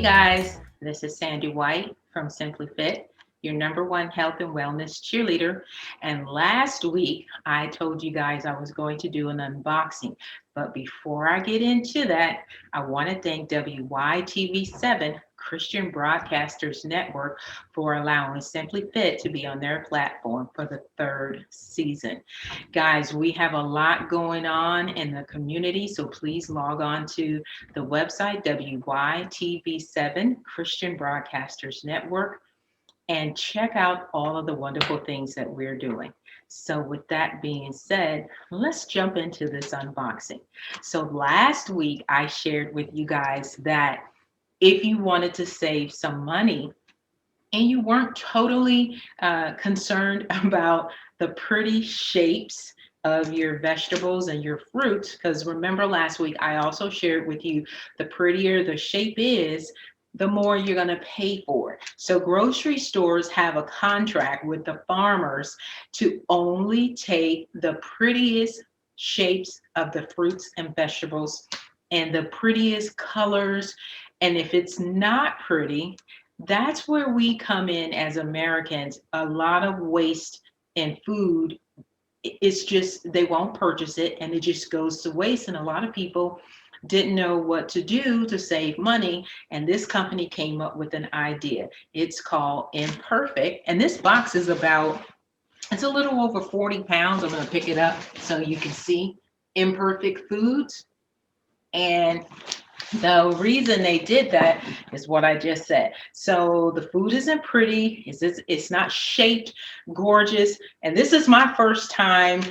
guys, this is Sandy White from Simply Fit, your #1 health and wellness cheerleader. And last week, I told you guys I was going to do an unboxing. But before I get into that, I want to thank WYTV7 Christian Broadcasters Network for allowing Simply Fit to be on their platform for the 3rd season. Guys, we have a lot going on in the community, so please log on to the website WYTV7 Christian Broadcasters Network and check out all of the wonderful things that we're doing. So with that being said, let's jump into this unboxing. So last week I shared with you guys that if you wanted to save some money and you weren't totally concerned about the pretty shapes of your vegetables and your fruits, because remember last week I also shared with you the prettier the shape is, the more you're going to pay for it. So grocery stores have a contract with the farmers to only take the prettiest shapes of the fruits and vegetables and the prettiest colors. And if it's not pretty, that's where we come in as Americans. A lot of waste in food, it's just they won't purchase it and it just goes to waste. And a lot of people didn't know what to do to save money. And this company came up with an idea. It's called Imperfect. And this box is it's a little over 40 pounds. I'm going to pick it up so you can see Imperfect Foods. And the reason they did that is what I just said. So the food isn't pretty. It's not shaped gorgeous. And this is my first time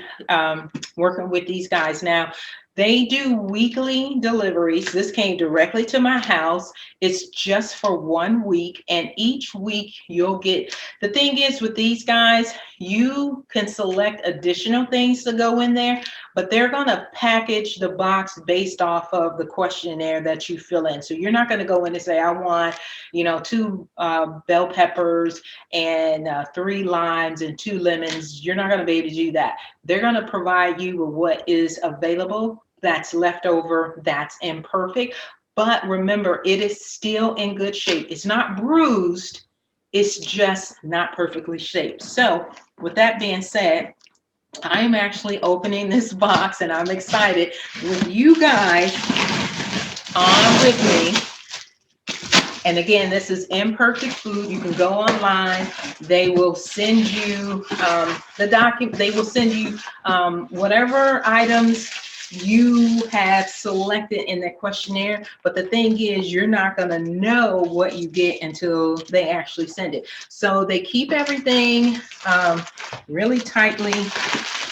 working with these guys. Now, they do weekly deliveries. This came directly to my house. It's just for 1 week. And each week you'll get, the thing is with these guys, you can select additional things to go in there, but they're going to package the box based off of the questionnaire that you fill in. So you're not going to go in and say, I want, 2 bell peppers and 3 limes and 2 lemons. You're not going to be able to do that. They're going to provide you with what is available, that's left over, that's imperfect. But remember, it is still in good shape. It's not bruised. It's just not perfectly shaped. So with that being said, I'm actually opening this box and I'm excited with you guys on with me. And again, this is Imperfect Food. You can go online. They will send you the document. They will send you whatever items you have selected in the questionnaire. But the thing is, you're not going to know what you get until they actually send it. So they keep everything really tightly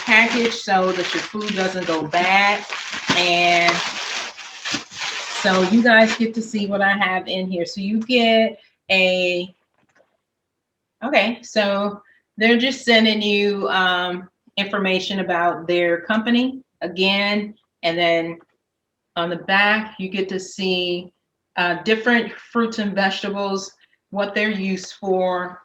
packaged so that your food doesn't go bad. And so you guys get to see what I have in here. So you get so they're just sending you information about their company again. And then on the back, you get to see different fruits and vegetables, what they're used for,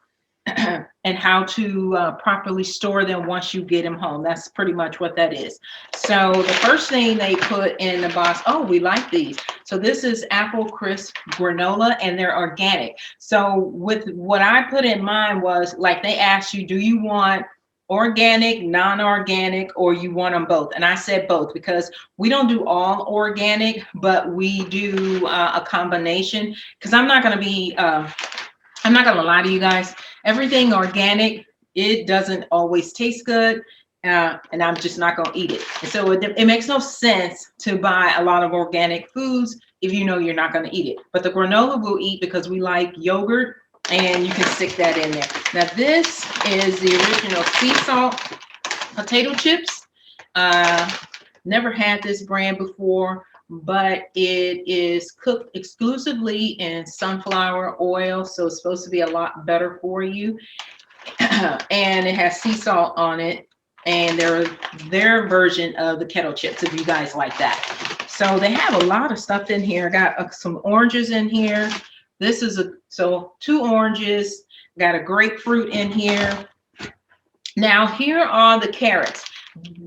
and how to properly store them once you get them home. That's pretty much what that is. So the first thing they put in the box, we like these. So this is apple crisp granola and they're organic. So with what I put in mine was like they asked you, do you want organic, non-organic, or you want them both? And I said both because we don't do all organic, but we do a combination because I'm not going to lie to you guys. Everything organic, it doesn't always taste good. And I'm just not going to eat it. And so it makes no sense to buy a lot of organic foods if you know you're not going to eat it. But the granola we'll eat because we like yogurt, and you can stick that in there. Now this is the original sea salt potato chips. Never had this brand before, but it is cooked exclusively in sunflower oil, so it's supposed to be a lot better for you. And it has sea salt on it, and they're their version of the kettle chips if you guys like that. So they have a lot of stuff in here. I got some oranges in here. This is 2 oranges, got a grapefruit in here. Now here are the carrots.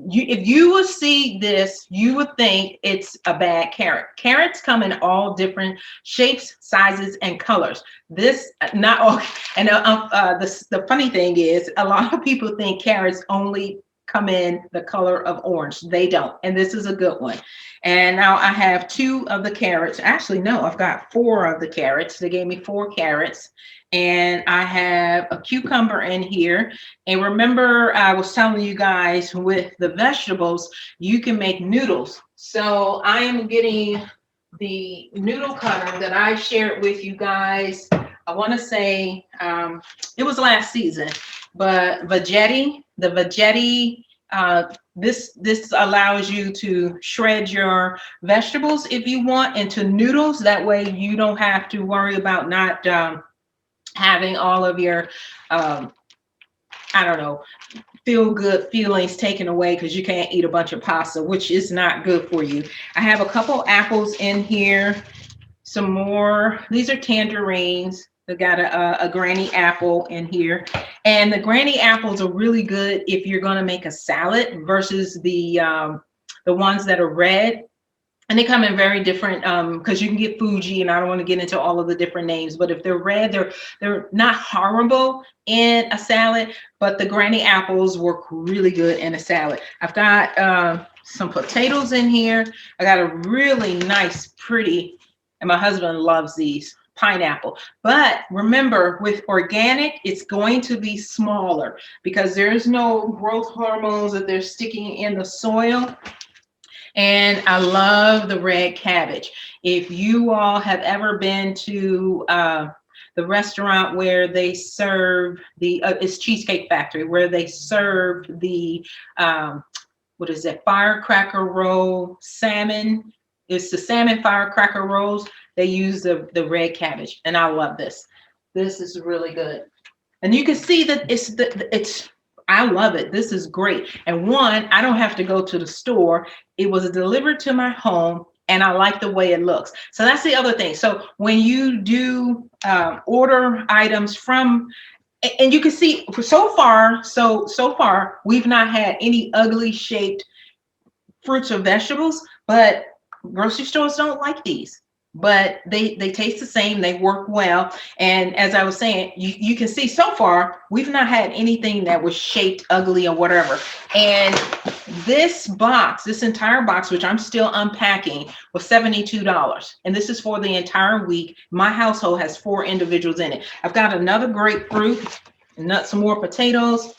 if you would see this, you would think it's a bad carrot. Carrots come in all different shapes, sizes, and colors. This not all, and the funny thing is, a lot of people think carrots only come in the color of orange. They don't, and this is a good one. And now I have 2 of the carrots. Actually, no, I've got 4 of the carrots. They gave me 4 carrots. And I have a cucumber in here. And remember, I was telling you guys with the vegetables, you can make noodles. So I am getting the noodle cutter that I shared with you guys. I want to say it was last season, but Veggetti, the Veggetti, this allows you to shred your vegetables if you want into noodles. That way you don't have to worry about not having all of your, I don't know, feel good feelings taken away because you can't eat a bunch of pasta, which is not good for you. I have a couple apples in here, some more. These are tangerines. I got a granny apple in here. And the granny apples are really good if you're going to make a salad versus the ones that are red. And they come in very different, because you can get Fuji, and I don't want to get into all of the different names, but if they're red, they're not horrible in a salad, but the granny apples work really good in a salad. I've got some potatoes in here. I got a really nice, pretty, and my husband loves these, pineapple. But remember, with organic, it's going to be smaller because there's no growth hormones that they're sticking in the soil. And I love the red cabbage. If you all have ever been to the restaurant where they serve the, it's Cheesecake Factory, where they serve the, what is it, firecracker roll salmon. It's the salmon firecracker rolls. They use the red cabbage, and I love this. This is really good. And you can see that it's I love it. This is great. And one, I don't have to go to the store. It was delivered to my home, and I like the way it looks. So that's the other thing. So when you do order items from, and you can see so far, we've not had any ugly shaped fruits or vegetables, but grocery stores don't like these. But they taste the same, they work well. And as I was saying, you can see so far, we've not had anything that was shaped ugly or whatever. And this box, this entire box, which I'm still unpacking, was $72. And this is for the entire week. My household has 4 individuals in it. I've got another grapefruit, some more potatoes,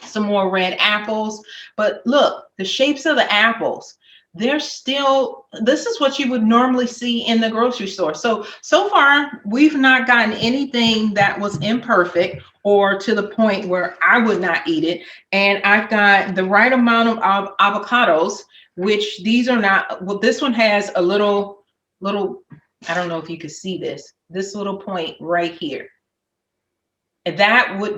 some more red apples. But look, the shapes of the apples, they're still, this is what you would normally see in the grocery store. So far, we've not gotten anything that was imperfect or to the point where I would not eat it. And I've got the right amount of avocados, which these are not, well, this one has a little, I don't know if you can see this little point right here. And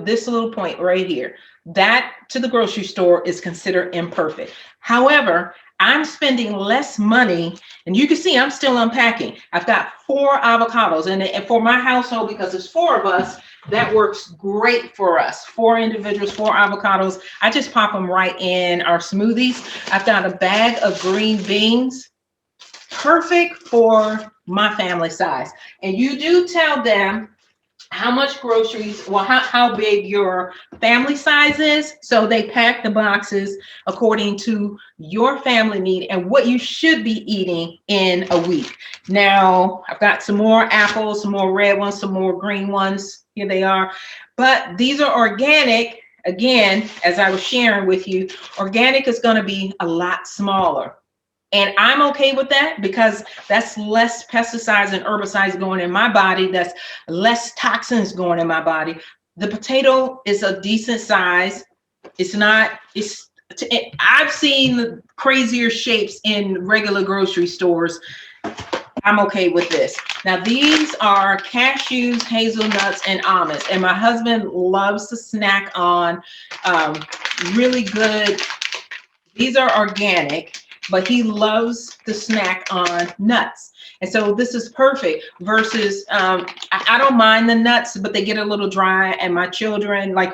this little point right here, that to the grocery store is considered imperfect. However, I'm spending less money, and you can see I'm still unpacking. I've got 4 avocados, and for my household, because there's 4 of us, that works great for us. 4 individuals, 4 avocados. I just pop them right in our smoothies. I've got a bag of green beans, perfect for my family size. And you do tell them how much groceries, well, how big your family size is. So they pack the boxes according to your family need and what you should be eating in a week. Now, I've got some more apples, some more red ones, some more green ones. Here they are. But these are organic. Again, as I was sharing with you, organic is going to be a lot smaller. And I'm okay with that because that's less pesticides and herbicides going in my body. That's less toxins going in my body. The potato is a decent size. I've seen crazier shapes in regular grocery stores. I'm okay with this. Now, these are cashews, hazelnuts, and almonds. And my husband loves to snack on really good. These are organic, but he loves to snack on nuts. And so this is perfect versus, I don't mind the nuts, but they get a little dry. And my children, like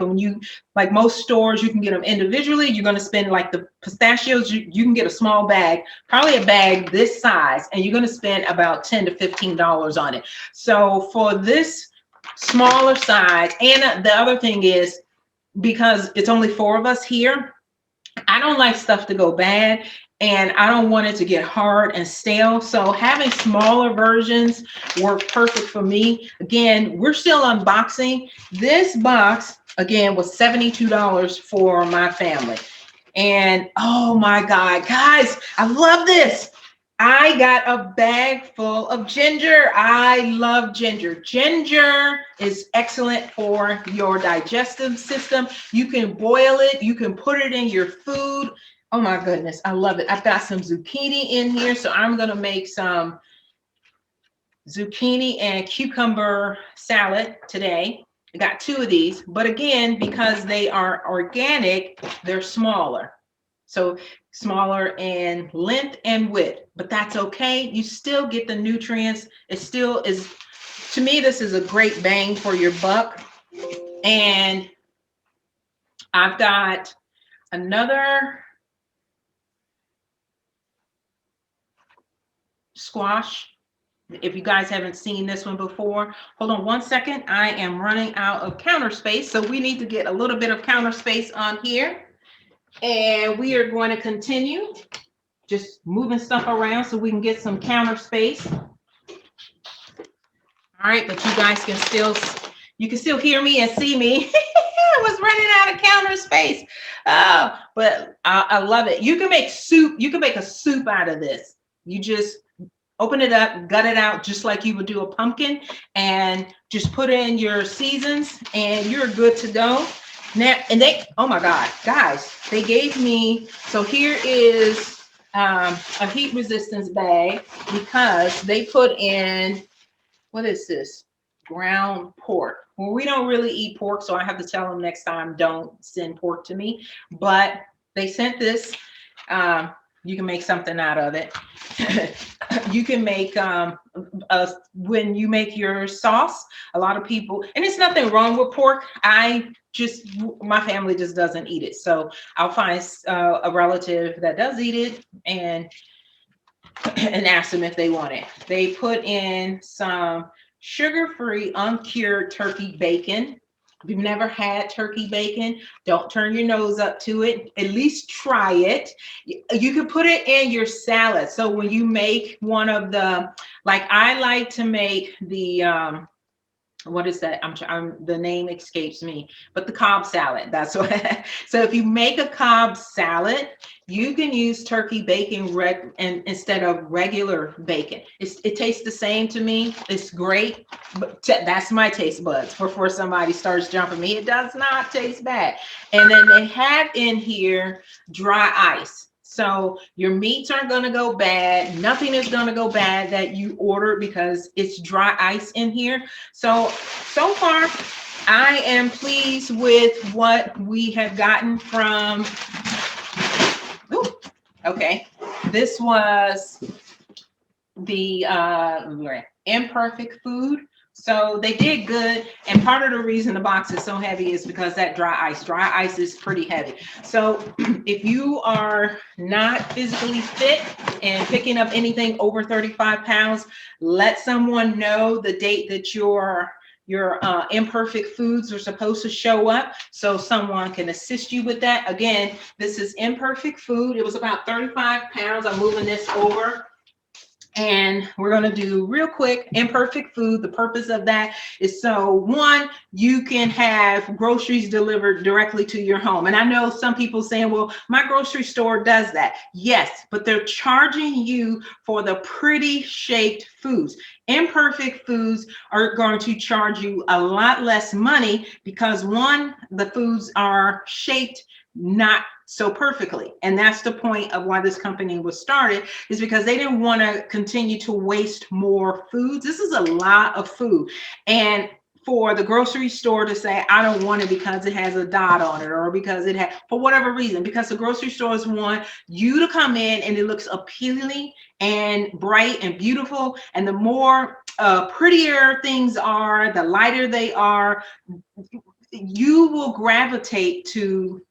like most stores, you can get them individually. You're going to spend like the pistachios, you can get a small bag, probably a bag this size, and you're going to spend about $10 to $15 on it. So for this smaller size, and the other thing is, because it's only 4 of us here, I don't like stuff to go bad, and I don't want it to get hard and stale. So having smaller versions work perfect for me. Again, we're still unboxing. This box, again, was $72 for my family. And oh my God, guys, I love this. I got a bag full of ginger. I love ginger. Ginger is excellent for your digestive system. You can boil it. You can put it in your food. Oh my goodness, I love it. I've got some zucchini in here, so I'm going to make some zucchini and cucumber salad today. I got 2 of these, but again, because they are organic, they're smaller. So smaller in length and width, but that's okay. You still get the nutrients. It still is, to me, this is a great bang for your buck. And I've got another squash. If you guys haven't seen this one before, hold on one second. I am running out of counter space, so we need to get a little bit of counter space on here. And we are going to continue just moving stuff around so we can get some counter space. All right, but you guys can still hear me and see me. I was running out of counter space. But I love it. You can make soup. You can make a soup out of this. You just open it up, gut it out, just like you would do a pumpkin, and just put in your seasons, and you're good to go. Now, and oh my God, guys, they gave me, so here is a heat resistance bag, because they put in, what is this? Ground pork. Well, we don't really eat pork, so I have to tell them next time, don't send pork to me. But they sent this. You can make something out of it. You can make, when you make your sauce, a lot of people, and it's nothing wrong with pork. My family just doesn't eat it. So I'll find a relative that does eat it and ask them if they want it. They put in some sugar-free uncured turkey bacon. If you've never had turkey bacon, don't turn your nose up to it. At least try it. You can put it in your salad. So when you make one of the, like I like to make the, what is that? The name escapes me, but the Cobb salad. That's what. So if you make a Cobb salad, you can use turkey bacon instead of regular bacon. It tastes the same to me. It's great, but that's my taste buds. Before somebody starts jumping me, it does not taste bad. And then they have in here dry ice. So your meats aren't going to go bad. Nothing is going to go bad that you ordered because it's dry ice in here. So far, I am pleased with what we have gotten from, okay. This was the Imperfect food. So they did good. And part of the reason the box is so heavy is because that dry ice is pretty heavy. So if you are not physically fit and picking up anything over 35 pounds, let someone know the date that your Imperfect foods are supposed to show up, so someone can assist you with that. Again, this is Imperfect food. It was about 35 pounds. I'm moving this over. And we're going to do real quick Imperfect food. The purpose of that is so, one, you can have groceries delivered directly to your home. And I know some people saying, well, my grocery store does that. Yes, but they're charging you for the pretty shaped foods. Imperfect foods are going to charge you a lot less money because, one, the foods are shaped not so perfectly. And that's the point of why this company was started, is because they didn't want to continue to waste more foods. This is a lot of food. And for the grocery store to say, I don't want it because it has a dot on it, or because it has, for whatever reason, because the grocery stores want you to come in and it looks appealing and bright and beautiful. And the more prettier things are, the lighter they are, you will gravitate to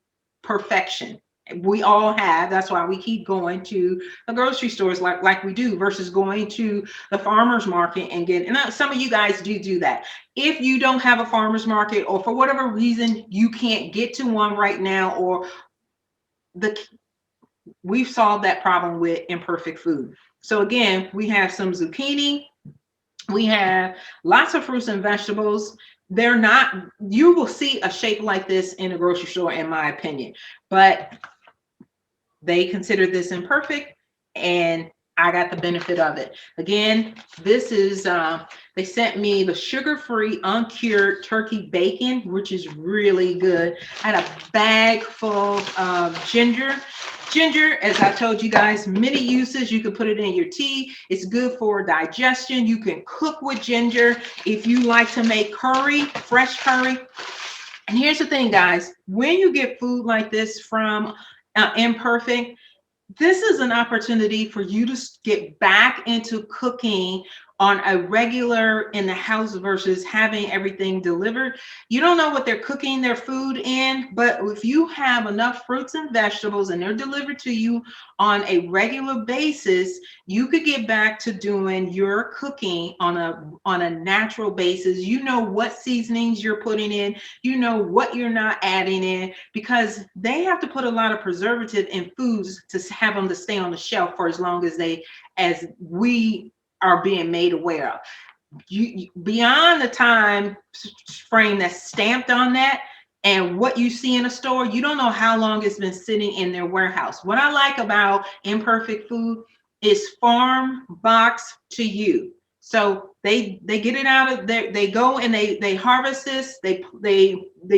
perfection. We all have. That's why we keep going to the grocery stores like we do, versus going to the farmer's market and get. And some of you guys do that. If you don't have a farmer's market, or for whatever reason you can't get to one right now, or we've solved that problem with Imperfect food. So again, we have some zucchini. We have lots of fruits and vegetables. They're not, you will see a shape like this in a grocery store, in my opinion, but they consider this imperfect, and I got the benefit of it. Again, this is, they sent me the sugar-free uncured turkey bacon, which is really good. I had a bag full of ginger. Ginger, as I told you guys, many uses. You can put it in your tea. It's good for digestion. You can cook with ginger. If you like to make curry, fresh curry. And here's the thing, guys, when you get food like this from Imperfect, this is an opportunity for you to get back into cooking on a regular in the house versus having everything delivered. You don't know what they're cooking their food in, but if you have enough fruits and vegetables and they're delivered to you on a regular basis, you could get back to doing your cooking on a natural basis. You know what seasonings you're putting in, you know what you're not adding in, because they have to put a lot of preservative in foods to have them to stay on the shelf for as long as we are being made aware of. You beyond the time frame that's stamped on that and what you see in a store, you don't know how long it's been sitting in their warehouse. What I like about Imperfect food is farm box to you. So they get it out of there, they go and they harvest this, they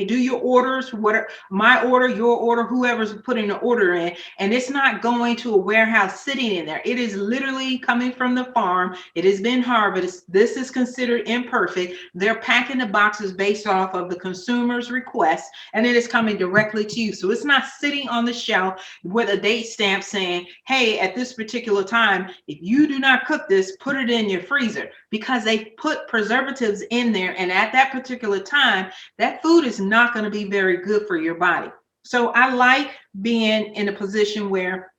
do your orders, whatever, my order, your order, whoever's putting the order in, and it's not going to a warehouse sitting in there. It is literally coming from the farm. It has been harvested. This is considered imperfect. They're packing the boxes based off of the consumer's request, and it is coming directly to you. So it's not sitting on the shelf with a date stamp saying, hey, at this particular time, if you do not cook this, put it in your freezer, because they put preservatives in there, and at that particular time, that food is not going to be very good for your body. So I like being in a position where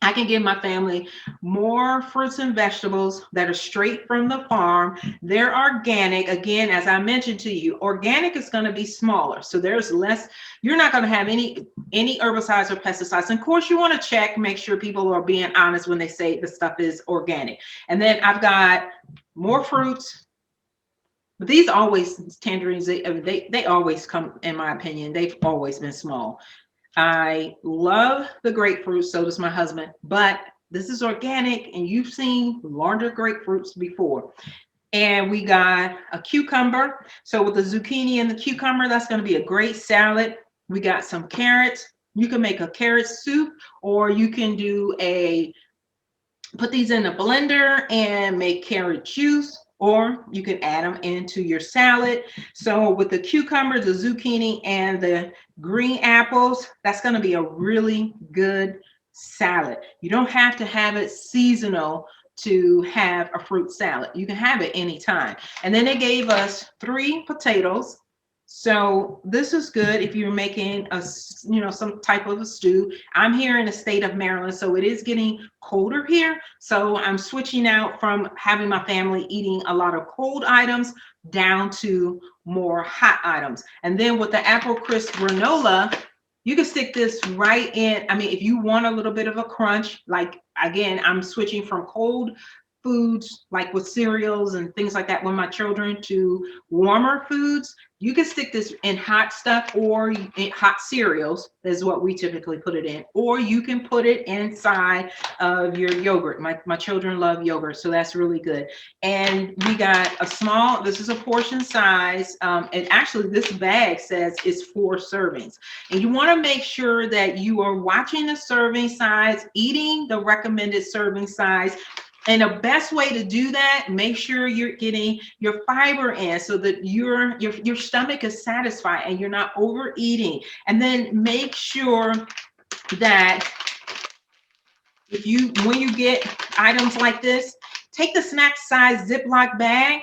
I can give my family more fruits and vegetables that are straight from the farm. They're organic. Again, as I mentioned to you, organic is going to be smaller. So there's less, you're not going to have any herbicides or pesticides. And of course, you want to check, make sure people are being honest when they say the stuff is organic. And then I've got more fruits. But these always, tangerines, they always come, in my opinion, they've always been small. I love the grapefruit, so does my husband, but this is organic, and you've seen larger grapefruits before. And we got a cucumber. So with the zucchini and the cucumber, that's going to be a great salad. We got some carrots. You can make a carrot soup, or you can put these in a blender and make carrot juice, or you can add them into your salad. So with the cucumber, the zucchini, and the green apples, that's going to be a really good salad. You don't have to have it seasonal to have a fruit salad. You can have it anytime. And then they gave us 3 potatoes. So this is good if you're making some type of a stew. I'm here in the state of Maryland, so it is getting colder here. So I'm switching out from having my family eating a lot of cold items down to more hot items. And then with the apple crisp granola, you can stick this right in. I mean, if you want a little bit of a crunch, like, again, I'm switching from cold foods like with cereals and things like that with my children to warmer foods. You can stick this in hot stuff, or in hot cereals is what we typically put it in, or you can put it inside of your yogurt. My children love yogurt, so that's really good. And we got a small, this is a portion size, and actually this bag says it's 4 servings. And you want to make sure that you are watching the serving size, eating the recommended serving size. And the best way to do that, make sure you're getting your fiber in so that your stomach is satisfied and you're not overeating. And then make sure that when you get items like this, take the snack size Ziploc bag.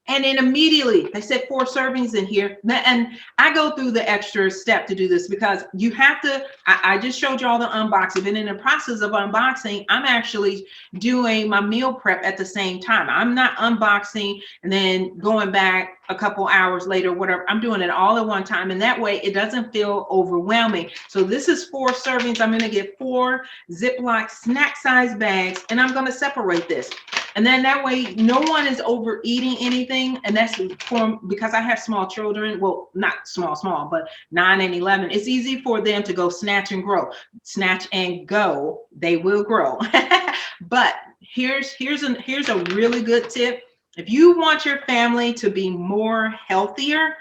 And then immediately, they said 4 servings in here. And I go through the extra step to do this because you have to, I just showed you all the unboxing. And in the process of unboxing, I'm actually doing my meal prep at the same time. I'm not unboxing and then going back a couple hours later, whatever. I'm doing it all at one time. And that way it doesn't feel overwhelming. So this is 4 servings. I'm going to get 4 Ziploc snack size bags, and I'm going to separate this. And then that way, no one is overeating anything. And that's because I have small children. Well, not small, but 9 and 11. It's easy for them to go snatch and grow. Snatch and go, they will grow. But here's a really good tip. If you want your family to be more healthier,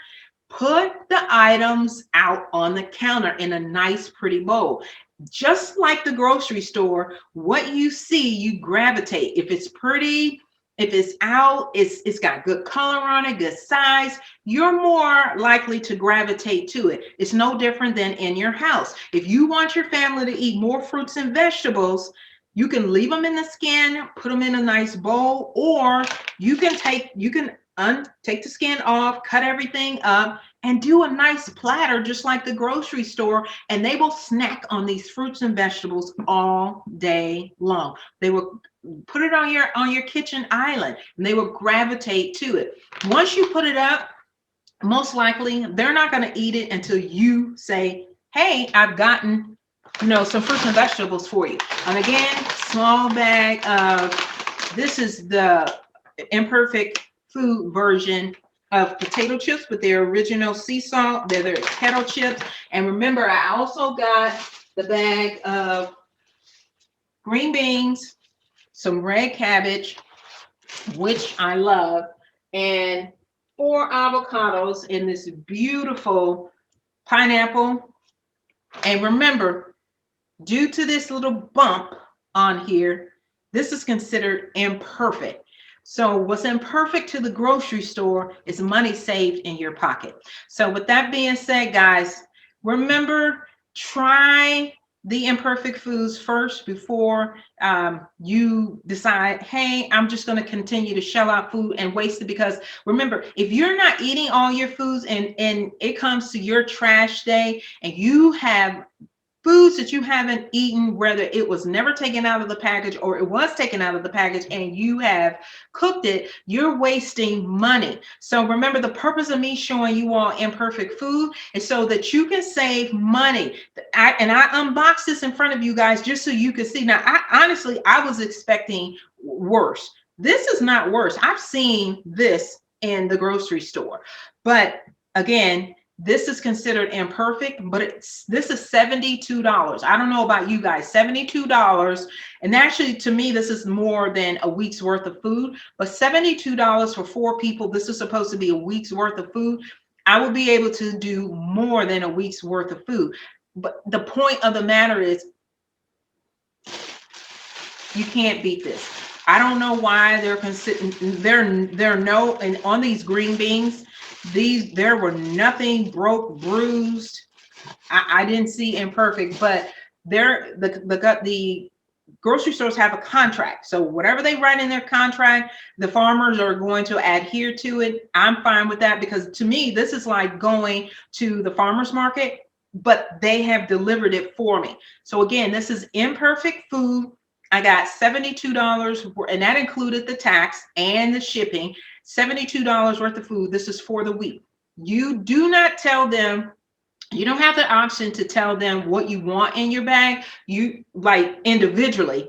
put the items out on the counter in a nice, pretty bowl. Just like the grocery store, what you see, you gravitate. If it's pretty, if it's out, it's got good color on it, good size, you're more likely to gravitate to it. It's no different than in your house. If you want your family to eat more fruits and vegetables, you can leave them in the skin, put them in a nice bowl, or you can take the skin off, cut everything up, and do a nice platter just like the grocery store, and they will snack on these fruits and vegetables all day long. They will put it on your kitchen island, and they will gravitate to it. Once you put it up, most likely they're not going to eat it until you say, hey, I've gotten some fruits and vegetables for you. And again, small bag of, this is the Imperfect food version of potato chips with their original sea salt. They're their kettle chips. And remember, I also got the bag of green beans, some red cabbage, which I love, and 4 avocados in this beautiful pineapple. And remember, due to this little bump on here, this is considered imperfect. So what's imperfect to the grocery store is money saved in your pocket. So with that being said, guys, remember, try the imperfect foods first before you decide, hey, I'm just going to continue to shell out food and waste it. Because remember, if you're not eating all your foods and it comes to your trash day and you have foods that you haven't eaten, whether it was never taken out of the package or it was taken out of the package and you have cooked it, you're wasting money. So remember, the purpose of me showing you all imperfect food is so that you can save money. I unboxed this in front of you guys just so you can see. Now, I was expecting worse. This is not worse. I've seen this in the grocery store. But again, this is considered imperfect, but this is $72. I don't know about you guys, $72. And actually, to me, this is more than a week's worth of food, but $72 for 4 people. This is supposed to be a week's worth of food. I will be able to do more than a week's worth of food. But the point of the matter is, you can't beat this. I don't know why they're considering, and on these green beans, there were nothing broke, bruised. I didn't see imperfect, but the grocery stores have a contract. So whatever they write in their contract, the farmers are going to adhere to it. I'm fine with that, because to me, this is like going to the farmer's market, but they have delivered it for me. So again, this is imperfect food. I got $72, and that included the tax and the shipping. $72 worth of food. This is for the week. You do not tell them, you don't have the option to tell them what you want in your bag. You, like, individually.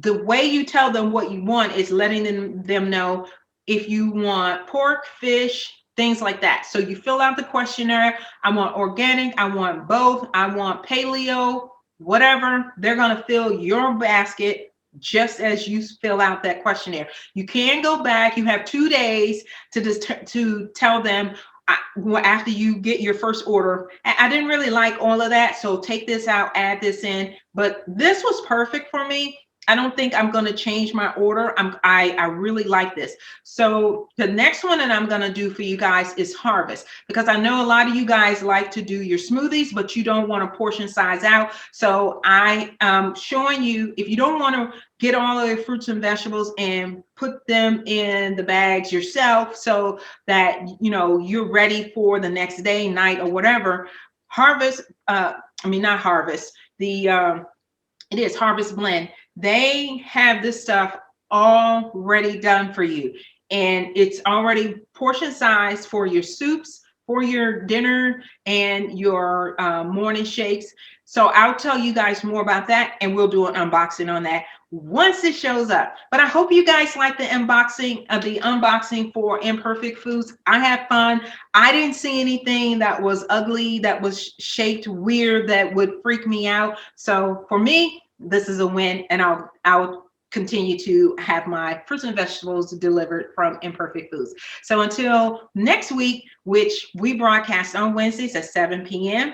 The way you tell them what you want is letting them know if you want pork, fish, things like that. So you fill out the questionnaire. I want organic. I want both. I want paleo, whatever. They're going to fill your basket just as you fill out that questionnaire. You can go back. You have 2 days to tell them after you get your first order. I didn't really like all of that, so take this out, add this in. But this was perfect for me. I don't think I'm going to change my order. I really like this. So the next one that I'm going to do for you guys is Harvest, because I know a lot of you guys like to do your smoothies, but you don't want to portion size out. So I am showing you, if you don't want to get all of the fruits and vegetables and put them in the bags yourself so that, you know, you're ready for the next day, night, or whatever, not Harvest, it is Harvest Blend. They have this stuff already done for you, and it's already portion size for your soups, for your dinner, and your morning shakes. So I'll tell you guys more about that, and we'll do an unboxing on that once it shows up. But I hope you guys like the unboxing for Imperfect Foods. I had fun. I didn't see anything that was ugly, that was shaped weird, that would freak me out. So for me, this is a win, and I'll continue to have my fruits and vegetables delivered from Imperfect Foods. So until next week, which we broadcast on Wednesdays at 7 p.m.,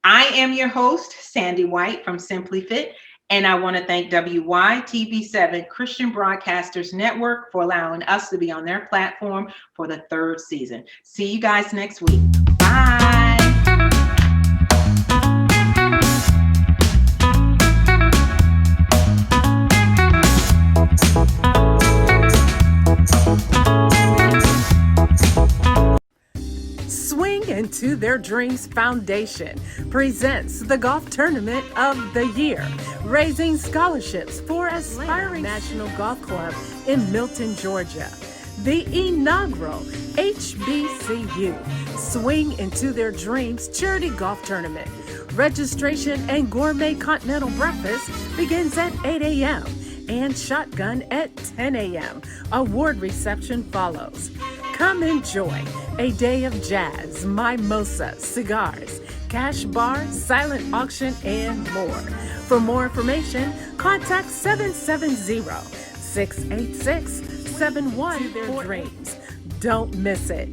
I am your host, Sandy White from Simply Fitt, and I want to thank WYTV7 Christian Broadcasters Network for allowing us to be on their platform for the 3rd season. See you guys next week. Bye. Swing Into Their Dreams Foundation presents the golf tournament of the year, raising scholarships for aspiring National Golf Club in Milton, Georgia. The inaugural HBCU Swing Into Their Dreams Charity Golf Tournament. Registration and gourmet continental breakfast begins at 8 a.m. and shotgun at 10 a.m. Award reception follows. Come enjoy a day of jazz, mimosa, cigars, cash bar, silent auction, and more. For more information, contact 770-686-7148. Don't miss it.